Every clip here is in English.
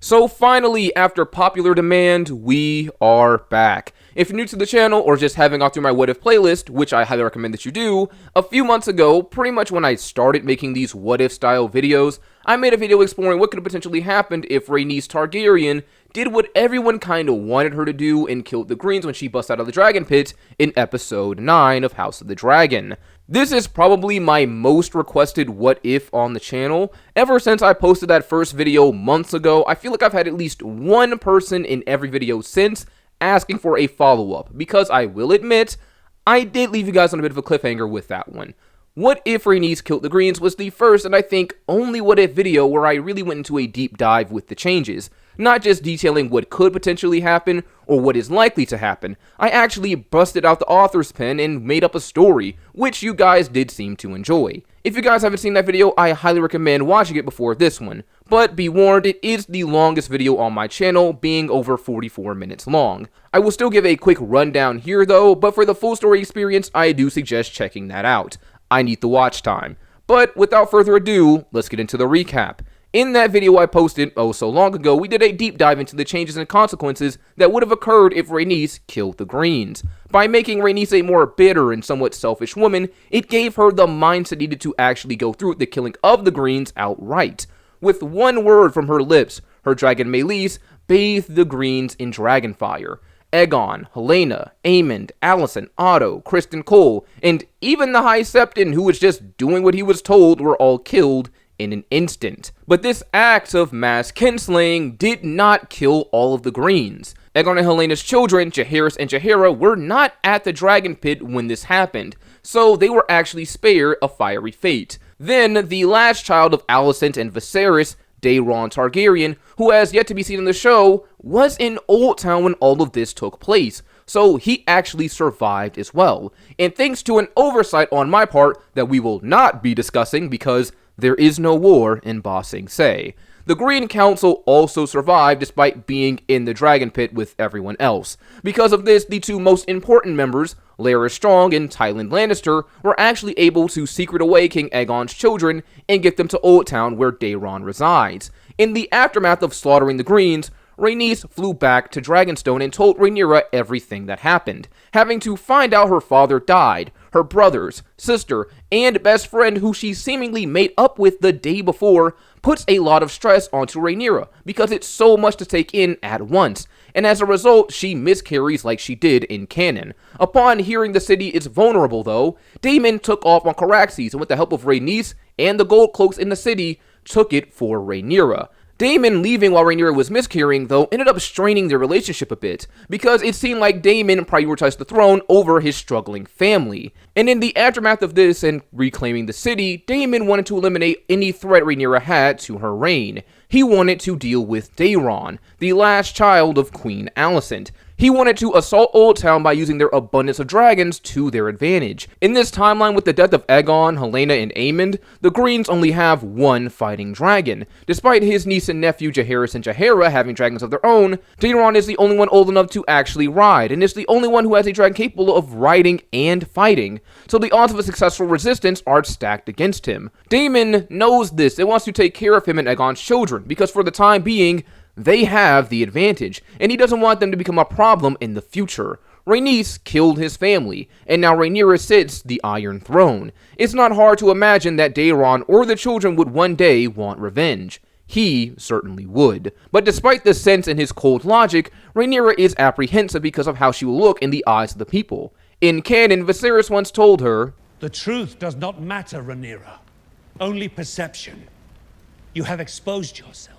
So finally, after popular demand, we are back. If you're new to the channel or just haven't gone through my what if playlist, which I highly recommend that you do, a few months ago, pretty much when I started making these what if style videos, I made a video exploring what could have potentially happened if Rhaenys Targaryen did what everyone kind of wanted her to do and killed the Greens when she bust out of the dragon pit in episode 9 of House of the Dragon. This is probably my most requested what if on the channel. Ever since I posted that first video months ago, I feel like I've had at least one person in every video since asking for a follow-up, because I will admit, I did leave you guys on a bit of a cliffhanger with that one. What if Rhaenys killed the Greens was the first and I think only what if video where I really went into a deep dive with the changes. Not just detailing what could potentially happen or what is likely to happen. I actually busted out the author's pen and made up a story, which you guys did seem to enjoy. If you guys haven't seen that video, I highly recommend watching it before this one. But be warned, it is the longest video on my channel, being over 44 minutes long. I will still give a quick rundown here though, but for the full story experience, I do suggest checking that out. I need the watch time. But without further ado, let's get into the recap. In that video I posted so long ago, we did a deep dive into the changes and consequences that would have occurred if Rhaenys killed the Greens. By making Rhaenys a more bitter and somewhat selfish woman, it gave her the mindset needed to actually go through with the killing of the Greens outright. With one word from her lips, her dragon Meleys bathed the Greens in dragonfire. Aegon, Helaena, Aemond, Alicent, Otto, Criston Cole, and even the High Septon, who was just doing what he was told, were all killed in an instant. But this act of mass kinslaying did not kill all of the Greens. Aegon and Helena's children, Jaehaerys and Jaehaera, were not at the dragon pit when this happened, so they were actually spared a fiery fate. Then, the last child of Alicent and Viserys, Daeron Targaryen, who has yet to be seen in the show, was in Old Town when all of this took place, so he actually survived as well. And thanks to an oversight on my part that we will not be discussing because there is no war in Ba Sing Se. The Green Council also survived despite being in the dragon pit with everyone else. Because of this, the two most important members, Laera Strong and Tywin Lannister, were actually able to secret away King Aegon's children and get them to Old Town where Daeron resides. In the aftermath of slaughtering the Greens, Rhaenys flew back to Dragonstone and told Rhaenyra everything that happened, having to find out her father died, her brothers, sister, and best friend who she seemingly made up with the day before, puts a lot of stress onto Rhaenyra because it's so much to take in at once, and as a result, she miscarries like she did in canon. Upon hearing the city is vulnerable though, Daemon took off on Caraxes and with the help of Rhaenys and the gold cloaks in the city, took it for Rhaenyra. Daemon leaving while Rhaenyra was miscarrying, though, ended up straining their relationship a bit, because it seemed like Daemon prioritized the throne over his struggling family. And in the aftermath of this and reclaiming the city, Daemon wanted to eliminate any threat Rhaenyra had to her reign. He wanted to deal with Daeron, the last child of Queen Alicent. He wanted to assault Old Town by using their abundance of dragons to their advantage. In this timeline with the death of Aegon, Helaena, and Aemond, the Greens only have one fighting dragon. Despite his niece and nephew Jaehaerys and Jaehaera having dragons of their own, Daeron is the only one old enough to actually ride, and is the only one who has a dragon capable of riding and fighting. So the odds of a successful resistance are stacked against him. Daemon knows this and wants to take care of him and Aegon's children, because for the time being, they have the advantage, and he doesn't want them to become a problem in the future. Rhaenys killed his family, and now Rhaenyra sits the Iron Throne. It's not hard to imagine that Daeron or the children would one day want revenge. He certainly would. But despite the sense in his cold logic, Rhaenyra is apprehensive because of how she will look in the eyes of the people. In canon, Viserys once told her, "The truth does not matter, Rhaenyra. Only perception. You have exposed yourself.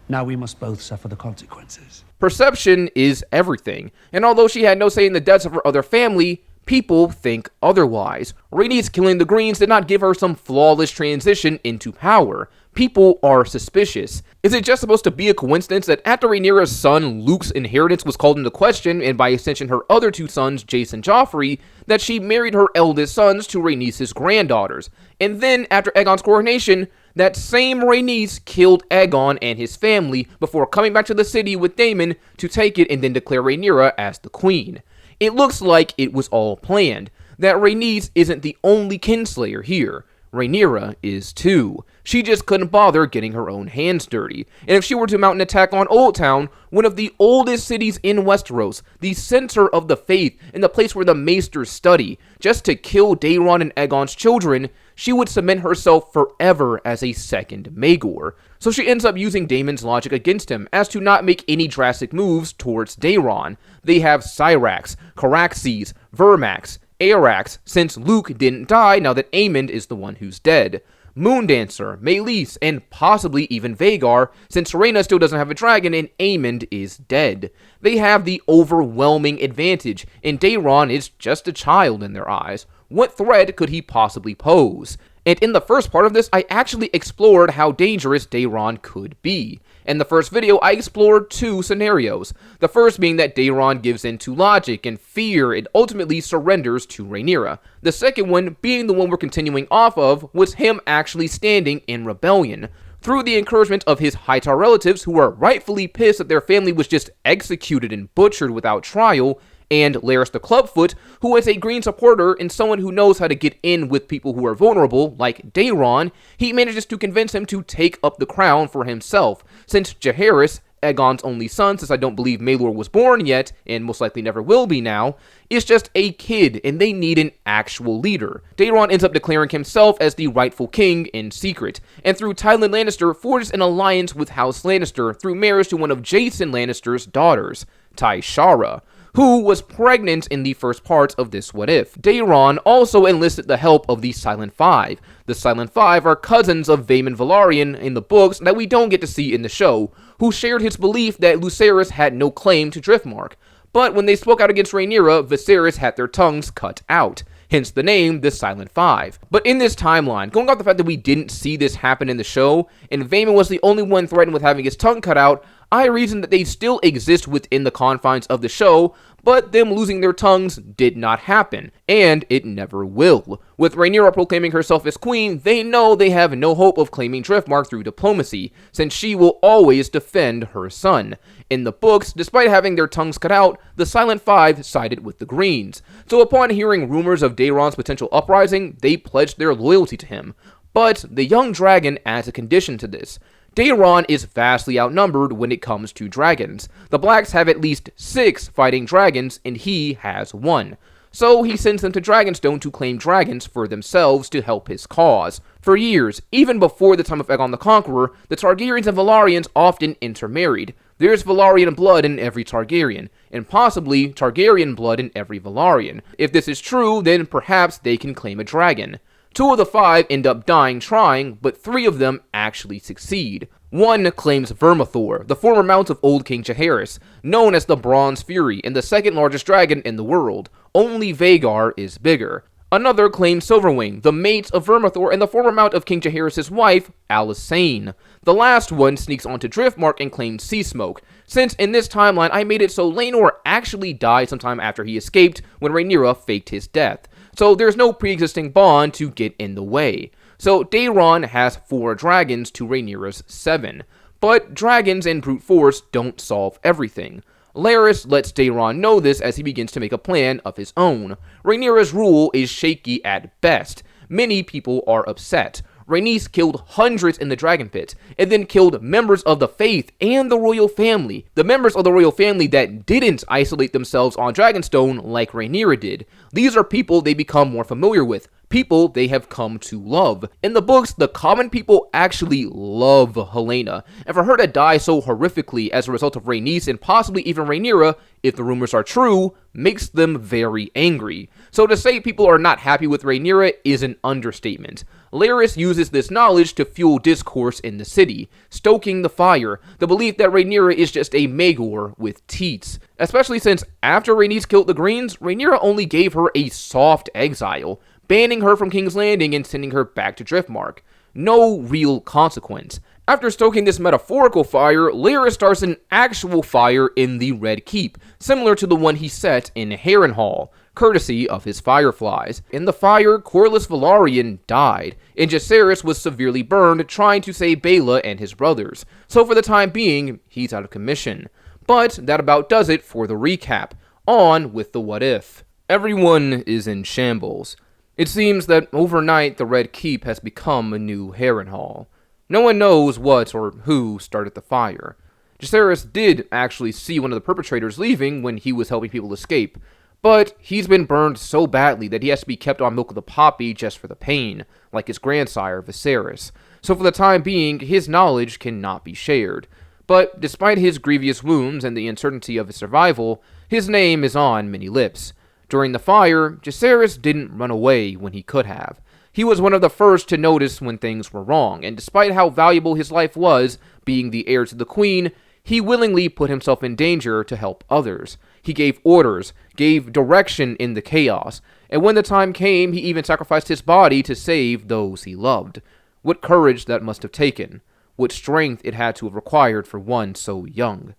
Now we must both suffer the consequences." Perception is everything, and although she had no say in the deaths of her other family, people think otherwise. Rhaenys killing the Greens did not give her some flawless transition into power. People are suspicious. Is it just supposed to be a coincidence that after Rhaenyra's son Luke's inheritance was called into question, and by extension her other two sons, Jace and Joffrey, that she married her eldest sons to Rhaenys' granddaughters? And then, after Aegon's coronation, that same Rhaenys killed Aegon and his family before coming back to the city with Daemon to take it and then declare Rhaenyra as the queen. It looks like it was all planned, that Rhaenys isn't the only kinslayer here. Rhaenyra is too. She just couldn't bother getting her own hands dirty. And if she were to mount an attack on Old Town, one of the oldest cities in Westeros, the center of the faith, and the place where the maesters study, just to kill Daeron and Aegon's children, she would cement herself forever as a second Maegor. So she ends up using Daemon's logic against him as to not make any drastic moves towards Daeron. They have Syrax, Caraxes, Vermax, Arax, since Luke didn't die now that Aemond is the one who's dead. Moondancer, Meleys, and possibly even Vhagar, since Rhaena still doesn't have a dragon and Aemond is dead. They have the overwhelming advantage, and Daeron is just a child in their eyes. What threat could he possibly pose? And in the first part of this, I actually explored how dangerous Daeron could be. In the first video, I explored two scenarios. The first being that Daeron gives in to logic and fear and ultimately surrenders to Rhaenyra. The second one, being the one we're continuing off of, was him actually standing in rebellion. Through the encouragement of his Hightower relatives, who are rightfully pissed that their family was just executed and butchered without trial, and Larys the Clubfoot, who is a Green supporter and someone who knows how to get in with people who are vulnerable, like Daeron, he manages to convince him to take up the crown for himself, since Jaehaerys, Aegon's only son, since I don't believe Maelor was born yet, and most likely never will be now, is just a kid, and they need an actual leader. Daeron ends up declaring himself as the rightful king in secret, and through Tywin Lannister forges an alliance with House Lannister through marriage to one of Jason Lannister's daughters, Tyshaera, who was pregnant in the first part of this What If. Daeron also enlisted the help of the Silent Five. The Silent Five are cousins of Vaemon Velaryon in the books that we don't get to see in the show, who shared his belief that Lucerys had no claim to Driftmark. But when they spoke out against Rhaenyra, Viserys had their tongues cut out. Hence the name, the Silent Five. But in this timeline, going off the fact that we didn't see this happen in the show, and Vaemon was the only one threatened with having his tongue cut out, I reason that they still exist within the confines of the show, but them losing their tongues did not happen, and it never will. With Rhaenyra proclaiming herself as queen, they know they have no hope of claiming Driftmark through diplomacy, since she will always defend her son. In the books, despite having their tongues cut out, the Silent Five sided with the Greens. So upon hearing rumors of Daeron's potential uprising, they pledged their loyalty to him. But the young dragon adds a condition to this. Daeron is vastly outnumbered when it comes to dragons. The Blacks have at least 6 fighting dragons, and he has 1. So he sends them to Dragonstone to claim dragons for themselves to help his cause. For years, even before the time of Aegon the Conqueror, the Targaryens and Velaryons often intermarried. There's Velaryon blood in every Targaryen, and possibly Targaryen blood in every Velaryon. If this is true, then perhaps they can claim a dragon. 2 of the 5 end up dying trying, but 3 of them actually succeed. One claims Vermithor, the former mount of Old King Jaehaerys, known as the Bronze Fury and the second largest dragon in the world. Only Vhagar is bigger. Another claims Silverwing, the mate of Vermithor and the former mount of King Jaehaerys' wife, Alysanne. The last one sneaks onto Driftmark and claims Seasmoke, since in this timeline I made it so Laenor actually died sometime after he escaped when Rhaenyra faked his death. So there's no pre-existing bond to get in the way. So Daeron has 4 dragons to Rhaenyra's 7. But dragons and brute force don't solve everything. Larys lets Daeron know this as he begins to make a plan of his own. Rhaenyra's rule is shaky at best. Many people are upset. Rhaenys killed hundreds in the Dragon Pit, and then killed members of the Faith and the royal family. The members of the royal family that didn't isolate themselves on Dragonstone like Rhaenyra did. These are people they become more familiar with, people they have come to love. In the books, the common people actually love Helaena, and for her to die so horrifically as a result of Rhaenys and possibly even Rhaenyra, if the rumors are true, makes them very angry. So to say people are not happy with Rhaenyra is an understatement. Larys uses this knowledge to fuel discourse in the city, stoking the fire, the belief that Rhaenyra is just a Maegor with teats. Especially since after Rhaenys killed the Greens, Rhaenyra only gave her a soft exile, banning her from King's Landing and sending her back to Driftmark. No real consequence. After stoking this metaphorical fire, Larys starts an actual fire in the Red Keep, similar to the one he set in Harrenhal, courtesy of his fireflies. In the fire, Corlys Velaryon died, and Jaehaerys was severely burned trying to save Baela and his brothers, so for the time being, he's out of commission. But that about does it for the recap. On with the What If. Everyone is in shambles. It seems that overnight the Red Keep has become a new Harrenhal. No one knows what or who started the fire. Jacaerys did actually see one of the perpetrators leaving when he was helping people escape, but he's been burned so badly that he has to be kept on milk of the poppy just for the pain, like his grandsire Viserys. So for the time being, his knowledge cannot be shared. But despite his grievous wounds and the uncertainty of his survival, his name is on many lips. During the fire, Jacaerys didn't run away when he could have. He was one of the first to notice when things were wrong, and despite how valuable his life was, being the heir to the queen, he willingly put himself in danger to help others. He gave orders, gave direction in the chaos, and when the time came, he even sacrificed his body to save those he loved. What courage that must have taken. What strength it had to have required for one so young.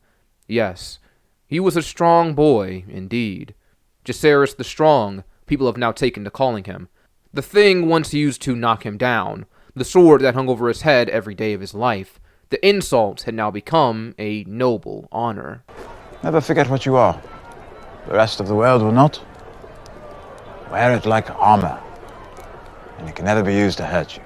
Yes, he was a strong boy, indeed. Jacaerys the Strong, people have now taken to calling him. The thing once used to knock him down, the sword that hung over his head every day of his life. The insult had now become a noble honor. Never forget what you are. The rest of the world will not. Wear it like armor, and it can never be used to hurt you.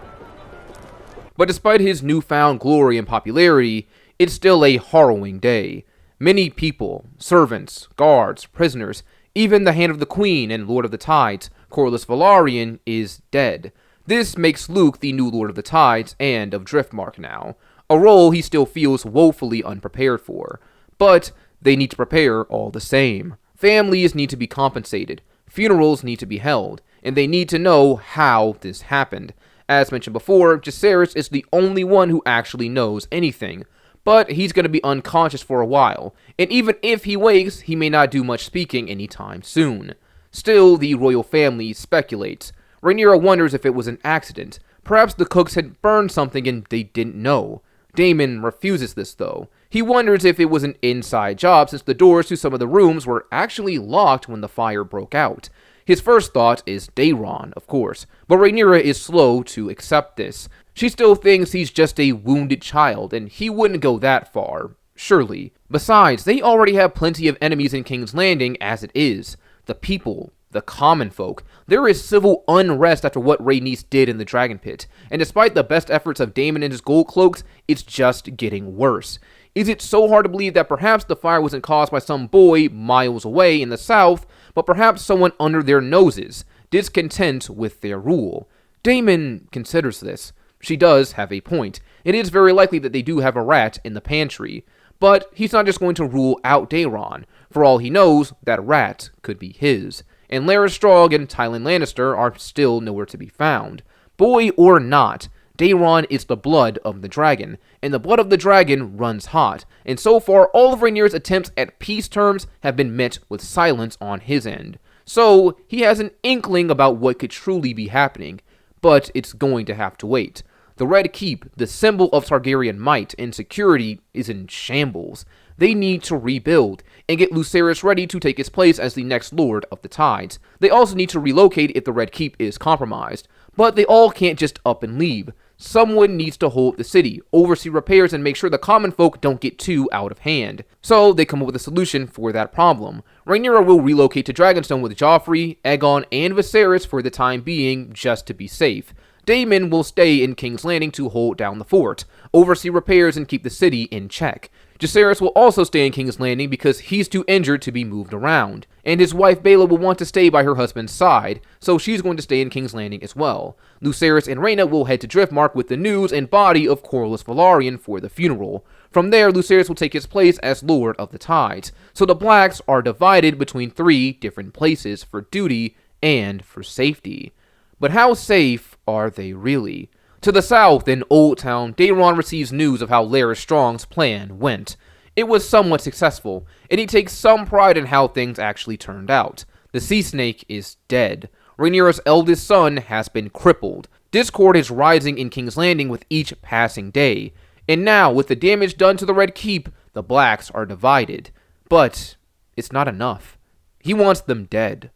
But despite his newfound glory and popularity, it's still a harrowing day. Many people, servants, guards, prisoners, even the Hand of the Queen and Lord of the Tides, Corlys Velaryon, is dead. This makes Luke the new Lord of the Tides and of Driftmark now, a role he still feels woefully unprepared for. But they need to prepare all the same. Families need to be compensated, funerals need to be held, and they need to know how this happened. As mentioned before, Jacaerys is the only one who actually knows anything, but he's going to be unconscious for a while, and even if he wakes, he may not do much speaking anytime soon. Still, the royal family speculates. Rhaenyra wonders if it was an accident. Perhaps the cooks had burned something and they didn't know. Daemon refuses this, though. He wonders if it was an inside job since the doors to some of the rooms were actually locked when the fire broke out. His first thought is Daeron, of course, but Rhaenyra is slow to accept this. She still thinks he's just a wounded child, and he wouldn't go that far, surely. Besides, they already have plenty of enemies in King's Landing as it is. The people, the common folk. There is civil unrest after what Rhaenys did in the Dragon Pit, and despite the best efforts of Daemon and his gold cloaks, it's just getting worse. Is it so hard to believe that perhaps the fire wasn't caused by some boy miles away in the south, but perhaps someone under their noses, discontent with their rule? Daemon considers this. She does have a point. It is very likely that they do have a rat in the pantry. But he's not just going to rule out Daeron. For all he knows, that rat could be his. And Larys Strong and Tywin Lannister are still nowhere to be found. Boy or not, Daeron is the blood of the dragon, and the blood of the dragon runs hot. And so far, all of Rhaenyra's attempts at peace terms have been met with silence on his end. So, he has an inkling about what could truly be happening. But it's going to have to wait. The Red Keep, the symbol of Targaryen might and security, is in shambles. They need to rebuild, and get Lucerys ready to take his place as the next Lord of the Tides. They also need to relocate if the Red Keep is compromised. But they all can't just up and leave. Someone needs to hold the city, oversee repairs, and make sure the common folk don't get too out of hand. So they come up with a solution for that problem. Rhaenyra will relocate to Dragonstone with Joffrey, Aegon, and Viserys for the time being, just to be safe. Daemon will stay in King's Landing to hold down the fort, oversee repairs, and keep the city in check. Jacaerys will also stay in King's Landing because he's too injured to be moved around, and his wife Baela will want to stay by her husband's side, so she's going to stay in King's Landing as well. Lucerys and Rhaena will head to Driftmark with the news and body of Corlys Velaryon for the funeral. From there, Lucerys will take his place as Lord of the Tides, so the Blacks are divided between 3 different places for duty and for safety. But how safe are they really? To the south, in Old Town, Daeron receives news of how Larys Strong's plan went. It was somewhat successful, and he takes some pride in how things actually turned out. The Sea Snake is dead. Rhaenyra's eldest son has been crippled. Discord is rising in King's Landing with each passing day. And now, with the damage done to the Red Keep, the Blacks are divided. But it's not enough. He wants them dead.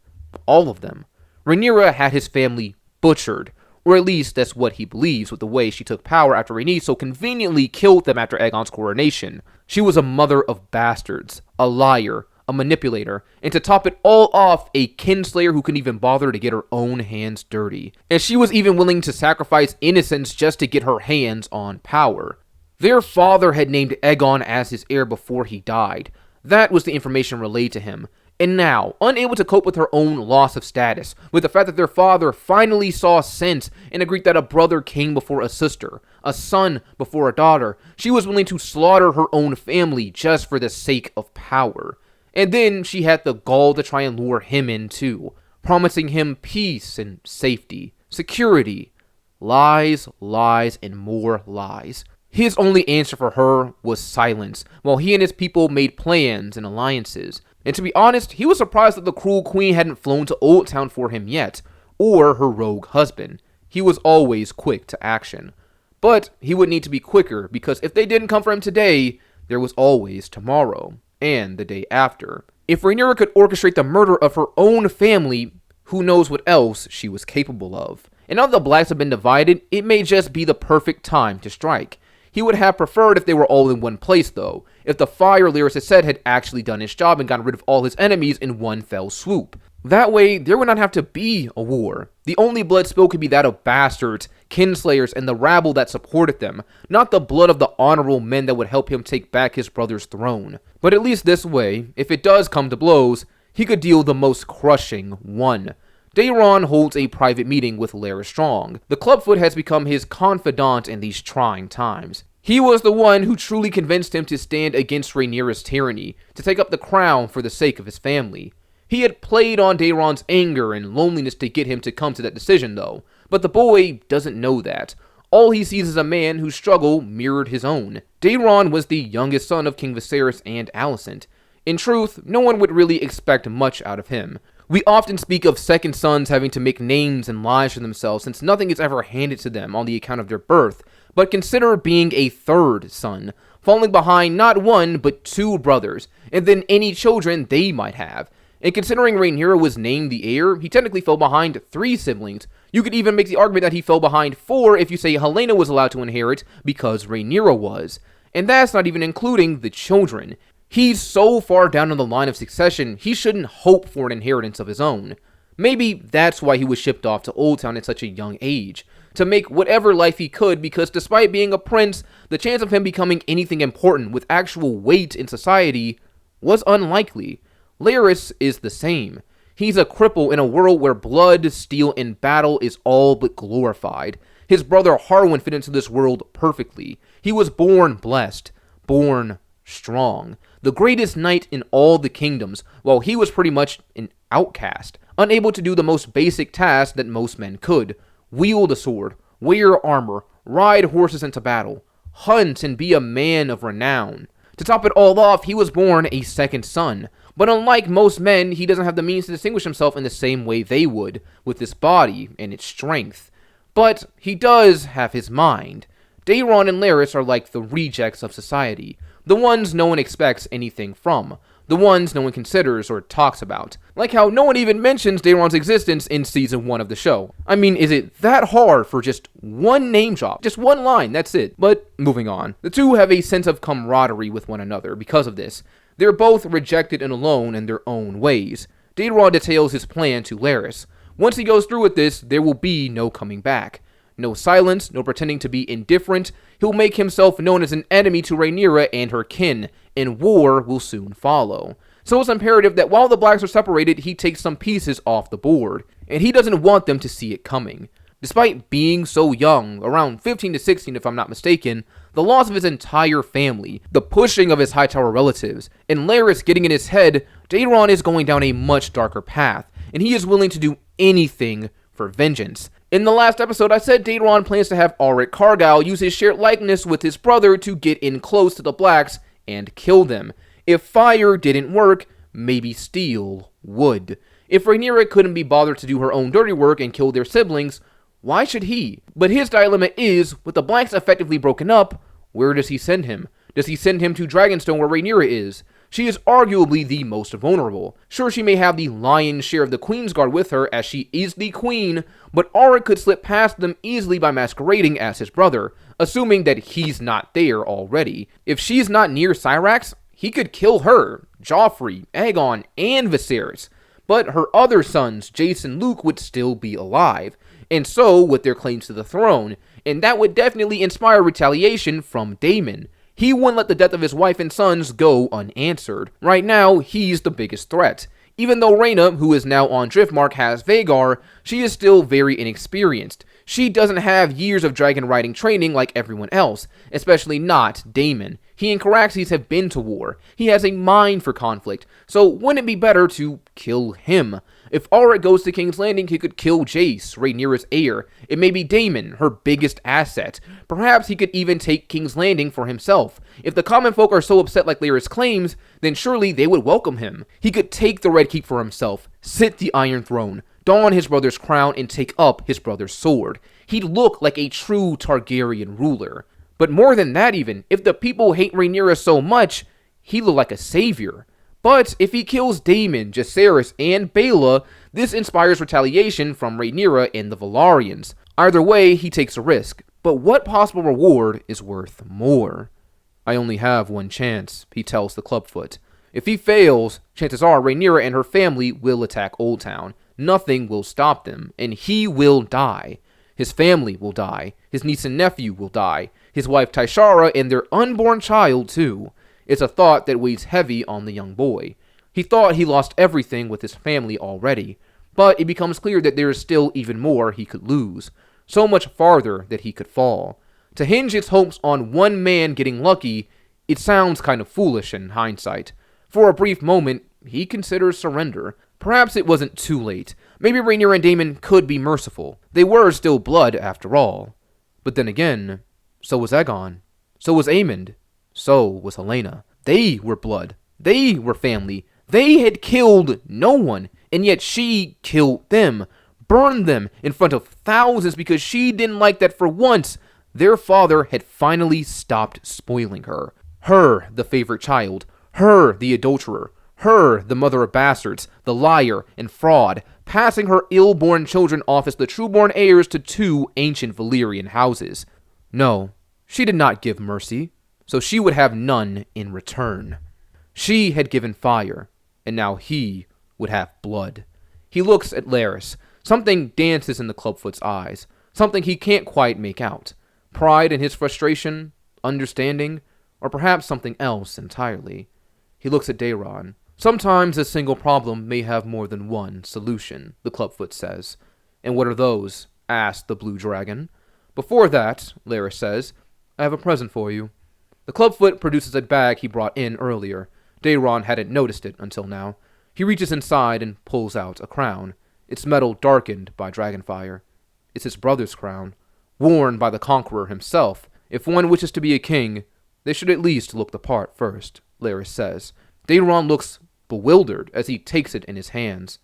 All of them. Rhaenyra had his family butchered, or at least that's what he believes with the way she took power after Rhaenys so conveniently killed them after Aegon's coronation. She was a mother of bastards, a liar, a manipulator, and to top it all off, a kinslayer who couldn't even bother to get her own hands dirty. And she was even willing to sacrifice innocence just to get her hands on power. Their father had named Aegon as his heir before he died. That was the information relayed to him. And now, unable to cope with her own loss of status, with the fact that their father finally saw sense and agreed that a brother came before a sister, a son before a daughter, she was willing to slaughter her own family just for the sake of power. And then she had the gall to try and lure him in too, promising him peace and safety, security. Lies, lies, and more lies. His only answer for her was silence, while he and his people made plans and alliances. And to be honest, he was surprised that the cruel queen hadn't flown to Old Town for him yet, or her rogue husband. He was always quick to action. But he would need to be quicker, because if they didn't come for him today, there was always tomorrow, and the day after. If Rhaenyra could orchestrate the murder of her own family, who knows what else she was capable of. And now that the Blacks have been divided, it may just be the perfect time to strike. He would have preferred if they were all in one place, though, if the fire Larys had said had actually done its job and gotten rid of all his enemies in one fell swoop. That way, there would not have to be a war. The only blood spilled could be that of bastards, kinslayers, and the rabble that supported them, not the blood of the honorable men that would help him take back his brother's throne. But at least this way, if it does come to blows, he could deal the most crushing one. Daeron holds a private meeting with Larys Strong. The clubfoot has become his confidant in these trying times. He was the one who truly convinced him to stand against Rhaenyra's tyranny, to take up the crown for the sake of his family. He had played on Daeron's anger and loneliness to get him to come to that decision, though. But the boy doesn't know that. All he sees is a man whose struggle mirrored his own. Daeron was the youngest son of King Viserys and Alicent. In truth, no one would really expect much out of him. We often speak of second sons having to make names and lives for themselves since nothing is ever handed to them on the account of their birth, but consider being a third son, falling behind not one but two brothers, and then any children they might have. And considering Rhaenyra was named the heir, he technically fell behind 3 siblings. You could even make the argument that he fell behind 4 if you say Helaena was allowed to inherit because Rhaenyra was. And that's not even including the children. He's so far down on the line of succession, he shouldn't hope for an inheritance of his own. Maybe that's why he was shipped off to Old Town at such a young age, to make whatever life he could, because despite being a prince, the chance of him becoming anything important with actual weight in society was unlikely. Larys is the same. He's a cripple in a world where blood, steel, and battle is all but glorified. His brother Harwin fit into this world perfectly. He was born blessed, born strong, the greatest knight in all the kingdoms, while he was pretty much an outcast, unable to do the most basic tasks that most men could: wield a sword, wear armor, ride horses into battle, hunt, and be a man of renown. To top it all off, he was born a second son, but unlike most men, he doesn't have the means to distinguish himself in the same way they would, with his body and its strength. But he does have his mind. Daeron and Larys are like the rejects of society, the ones no one expects anything from, the ones no one considers or talks about. Like how no one even mentions Daeron's existence in season 1 of the show. I mean, is it that hard for just one name drop? Just one line, that's it. But moving on. The two have a sense of camaraderie with one another because of this. They're both rejected and alone in their own ways. Daeron details his plan to Larys. Once he goes through with this, there will be no coming back. No silence, no pretending to be indifferent. He'll make himself known as an enemy to Rhaenyra and her kin, and war will soon follow. So it's imperative that while the Blacks are separated, he takes some pieces off the board, and he doesn't want them to see it coming. Despite being so young, around 15 to 16 if I'm not mistaken, the loss of his entire family, the pushing of his Hightower relatives, and Larys getting in his head, Daeron is going down a much darker path, and he is willing to do anything for vengeance. In the last episode, I said Daeron plans to have Alric Cargyle use his shared likeness with his brother to get in close to the Blacks and kill them. If fire didn't work, maybe steel would. If Rhaenyra couldn't be bothered to do her own dirty work and kill their siblings, why should he? But his dilemma is, with the Blacks effectively broken up, where does he send him? Does he send him to Dragonstone where Rhaenyra is? She is arguably the most vulnerable. Sure, she may have the lion's share of the Queensguard with her as she is the queen, but Alric could slip past them easily by masquerading as his brother, assuming that he's not there already. If she's not near Syrax, he could kill her, Joffrey, Aegon, and Viserys. But her other sons, Jace and Luke, would still be alive, and so would their claims to the throne, and that would definitely inspire retaliation from Daemon. He wouldn't let the death of his wife and sons go unanswered. Right now, he's the biggest threat. Even though Rhaena, who is now on Driftmark, has Vhagar, she is still very inexperienced. She doesn't have years of dragon riding training like everyone else, especially not Daemon. He and Caraxes have been to war. He has a mind for conflict, so wouldn't it be better to kill him? If Auric goes to King's Landing, he could kill Jace, Rhaenyra's heir. It may be Daemon, her biggest asset. Perhaps he could even take King's Landing for himself. If the common folk are so upset like Larys claims, then surely they would welcome him. He could take the Red Keep for himself, sit the Iron Throne, don his brother's crown, and take up his brother's sword. He'd look like a true Targaryen ruler. But more than that even, if the people hate Rhaenyra so much, he'd look like a savior. But if he kills Daemon, Jacaerys, and Baela, this inspires retaliation from Rhaenyra and the Velaryons. Either way, he takes a risk. But what possible reward is worth more? I only have one chance, he tells the Clubfoot. If he fails, chances are Rhaenyra and her family will attack Old Town. Nothing will stop them, and he will die. His family will die. His niece and nephew will die. His wife Tyshaera and their unborn child, too. It's a thought that weighs heavy on the young boy. He thought he lost everything with his family already, but it becomes clear that there is still even more he could lose. So much farther that he could fall. To hinge his hopes on one man getting lucky, it sounds kind of foolish in hindsight. For a brief moment, he considers surrender. Perhaps it wasn't too late. Maybe Rhaenyra and Daemon could be merciful. They were still blood, after all. But then again, so was Aegon. So was Aemond. So was Helena. They were blood. They were family. They had killed no one, and yet she killed them, burned them in front of thousands because she didn't like that for once their father had finally stopped spoiling her. Her, the favorite child. Her, the adulterer. Her, the mother of bastards, the liar and fraud, passing her ill-born children off as the true-born heirs to two ancient Valyrian houses. No, she did not give mercy, so she would have none in return. She had given fire, and now he would have blood. He looks at Larys. Something dances in the Clubfoot's eyes, something he can't quite make out. Pride in his frustration, understanding, or perhaps something else entirely. He looks at Daeron. Sometimes a single problem may have more than one solution, the Clubfoot says. And what are those? Asked the Blue Dragon. Before that, Larys says, I have a present for you. The Clubfoot produces a bag he brought in earlier. Daeron hadn't noticed it until now. He reaches inside and pulls out a crown. Its metal darkened by dragonfire. It's his brother's crown, worn by the Conqueror himself. If one wishes to be a king, they should at least look the part first, Larys says. Daeron looks bewildered as he takes it in his hands.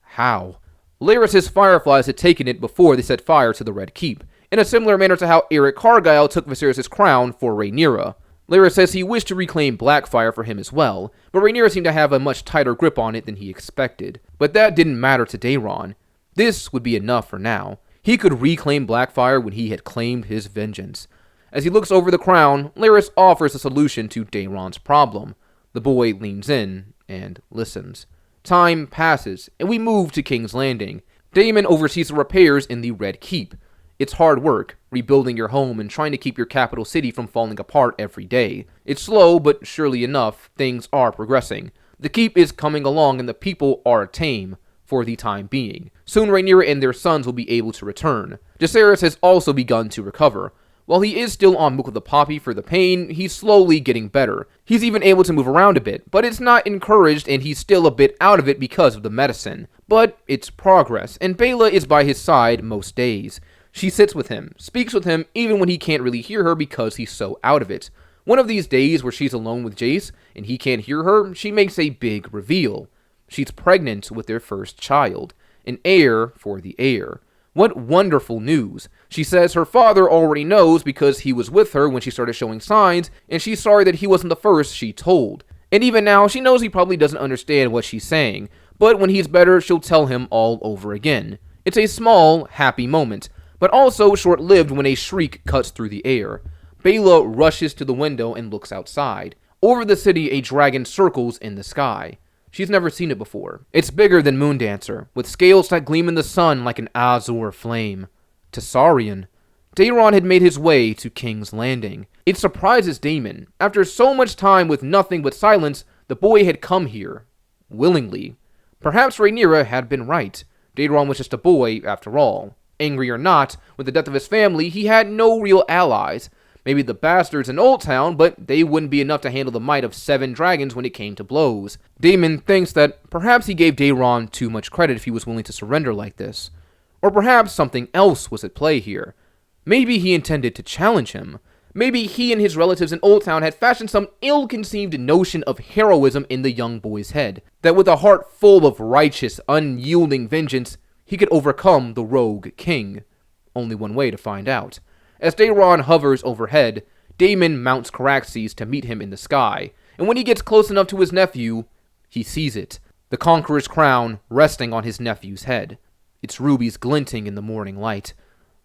How? Larys' fireflies had taken it before they set fire to the Red Keep, in a similar manner to how Eric Cargyle took Viserys' crown for Rhaenyra. Larys says he wished to reclaim Blackfire for him as well, but Rhaenyra seemed to have a much tighter grip on it than he expected. But that didn't matter to Daeron. This would be enough for now. He could reclaim Blackfire when he had claimed his vengeance. As he looks over the crown, Larys offers a solution to Daeron's problem. The boy leans in and listens. Time passes, and we move to King's Landing. Daemon oversees the repairs in the Red Keep. It's hard work, rebuilding your home and trying to keep your capital city from falling apart every day. It's slow, but surely enough, things are progressing. The keep is coming along and the people are tame, for the time being. Soon Rhaenyra and their sons will be able to return. Jacaerys has also begun to recover. While he is still on Book of the Poppy for the pain, he's slowly getting better. He's even able to move around a bit, but it's not encouraged and he's still a bit out of it because of the medicine. But it's progress, and Baela is by his side most days. She sits with him, speaks with him even when he can't really hear her because he's so out of it. One of these days where she's alone with Jace and he can't hear her, she makes a big reveal. She's pregnant with their first child, an heir for the heir. What wonderful news. She says her father already knows because he was with her when she started showing signs, and she's sorry that he wasn't the first she told. And even now, she knows he probably doesn't understand what she's saying, but when he's better, she'll tell him all over again. It's a small, happy moment, but also short-lived when a shriek cuts through the air. Baela rushes to the window and looks outside. Over the city, a dragon circles in the sky. She's never seen it before. It's bigger than Moondancer, with scales that gleam in the sun like an azure flame. To Saurian, Daeron had made his way to King's Landing. It surprises Daemon. After so much time with nothing but silence, the boy had come here. Willingly. Perhaps Rhaenyra had been right. Daeron was just a boy, after all. Angry or not, with the death of his family, he had no real allies. Maybe the bastards in Old Town, but they wouldn't be enough to handle the might of 7 dragons when it came to blows. Daemon thinks that perhaps he gave Daeron too much credit if he was willing to surrender like this. Or perhaps something else was at play here. Maybe he intended to challenge him. Maybe he and his relatives in Old Town had fashioned some ill-conceived notion of heroism in the young boy's head, that with a heart full of righteous, unyielding vengeance, he could overcome the rogue king. Only one way to find out. As Daeron hovers overhead, Daemon mounts Caraxes to meet him in the sky, and when he gets close enough to his nephew, he sees it, the Conqueror's crown resting on his nephew's head, its rubies glinting in the morning light.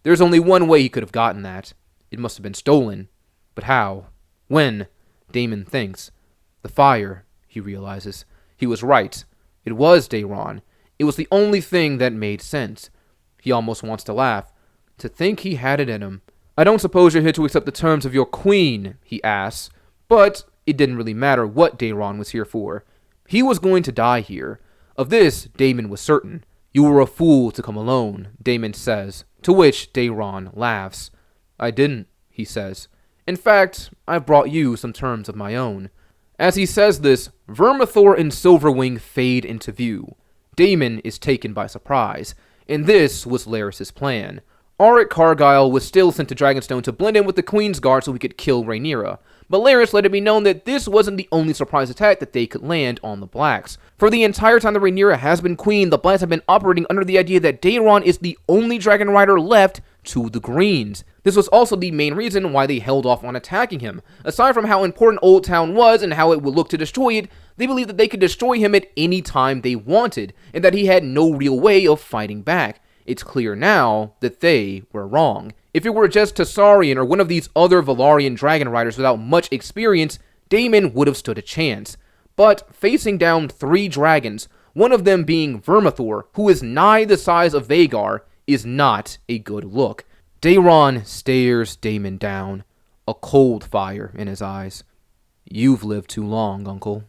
There's only one way he could have gotten that. It must have been stolen. But how? When? Daemon thinks. The fire, he realizes. He was right. It was Daeron. It was the only thing that made sense. He almost wants to laugh. To think he had it in him. I don't suppose you're here to accept the terms of your queen, he asks. But it didn't really matter what Daeron was here for. He was going to die here. Of this, Daemon was certain. You were a fool to come alone, Daemon says, to which Daeron laughs. I didn't, he says. In fact, I've brought you some terms of my own. As he says this, Vermithor and Silverwing fade into view. Daemon is taken by surprise, and this was Larys' plan. Auric Cargyle was still sent to Dragonstone to blend in with the Queen's Guard so he could kill Rhaenyra, but Larys let it be known that this wasn't the only surprise attack that they could land on the Blacks. For the entire time that Rhaenyra has been queen, the Blacks have been operating under the idea that Daeron is the only dragon rider left to the Greens. This was also the main reason why they held off on attacking him. Aside from how important Old Town was and how it would look to destroy it, they believed that they could destroy him at any time they wanted, and that he had no real way of fighting back. It's clear now that they were wrong. If it were just Tessarion or one of these other Valyrian dragon riders without much experience, Daemon would have stood a chance. But facing down 3 dragons, one of them being Vermithor, who is nigh the size of Vhagar, is not a good look. Daeron stares Daemon down, a cold fire in his eyes. You've lived too long, uncle.